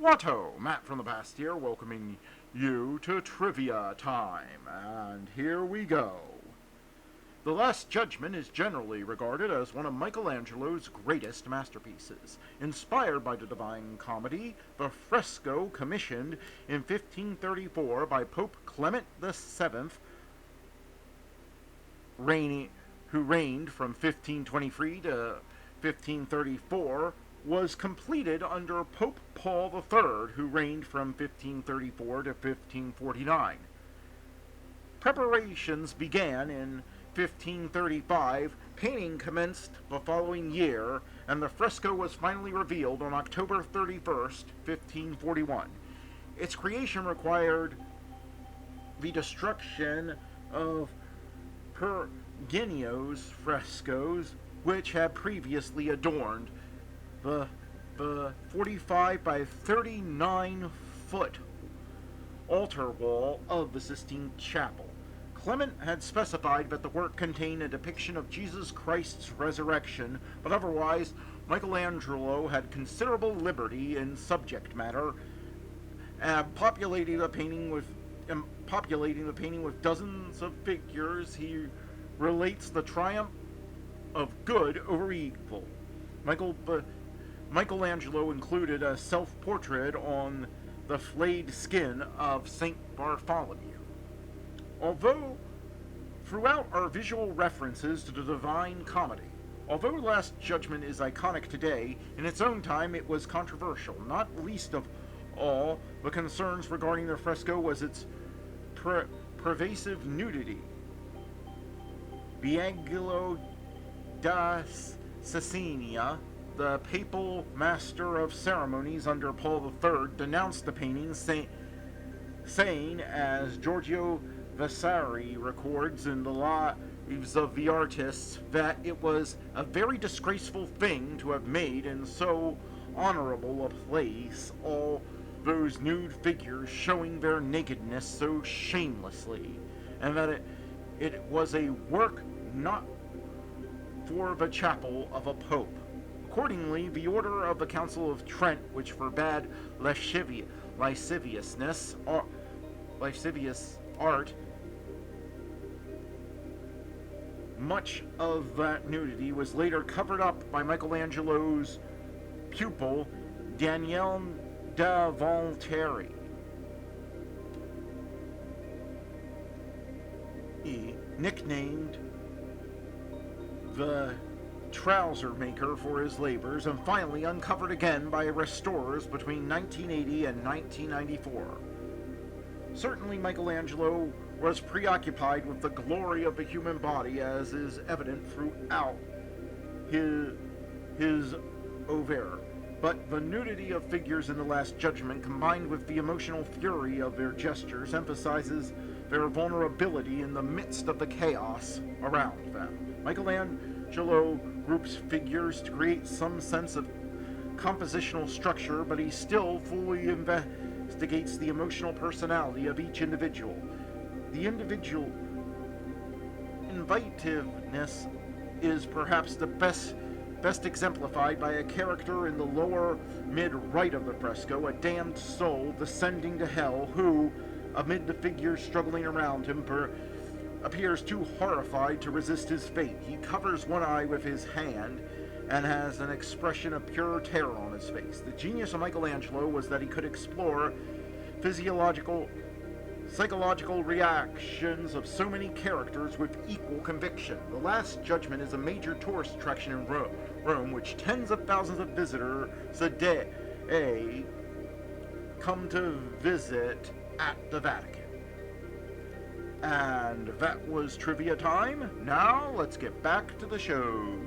Watto, Matt from the past here, welcoming you to Trivia Time. And here we go. The Last Judgement is generally regarded as one of Michelangelo's greatest masterpieces. Inspired by the Divine Comedy, the fresco commissioned in 1534 by Pope Clement VII, who reigned from 1523 to 1534, was completed under Pope Paul III, who reigned from 1534 to 1549. Preparations began in 1535, painting commenced the following year, and the fresco was finally revealed on October 31st, 1541. Its creation required the destruction of Perugino's frescoes, which had previously adorned the 45 by 39 foot altar wall of the Sistine Chapel. Clement had specified that the work contained a depiction of Jesus Christ's resurrection, but otherwise Michelangelo had considerable liberty in subject matter, populating the painting with dozens of figures. He relates the triumph of good over evil. Michelangelo included a self-portrait on the flayed skin of St. Bartholomew. Although throughout are visual references to the Divine Comedy. Although Last Judgement is iconic today, in its own time it was controversial. Not least of all, the concerns regarding the fresco was its pervasive nudity. Biagio da Cecilia, the papal master of ceremonies under Paul III, denounced the painting, saying, as Giorgio Vasari records in the Lives of the Artists, that it was a very disgraceful thing to have made in so honorable a place all those nude figures showing their nakedness so shamelessly, and that it was a work not for the chapel of a pope. Accordingly, the order of the Council of Trent, which forbade lascivious art, much of that nudity was later covered up by Michelangelo's pupil, Daniele da Volterra. He nicknamed the trouser maker for his labors, and finally uncovered again by restorers between 1980 and 1994. Certainly Michelangelo was preoccupied with the glory of the human body, as is evident throughout his oeuvre. But the nudity of figures in the Last Judgement, combined with the emotional fury of their gestures, emphasizes their vulnerability in the midst of the chaos around them. Michelangelo groups figures to create some sense of compositional structure, but he still fully investigates the emotional personality of each individual. The individual inventiveness is perhaps the best exemplified by a character in the lower mid-right of the fresco, a damned soul descending to hell, who, amid the figures struggling around him, appears too horrified to resist his fate. He covers one eye with his hand and has an expression of pure terror on his face. The genius of Michelangelo was that he could explore psychological reactions of so many characters with equal conviction. The Last Judgement is a major tourist attraction in Rome, which tens of thousands of visitors a day come to visit at the Vatican. And that was Trivia Time. Now, let's get back to the show.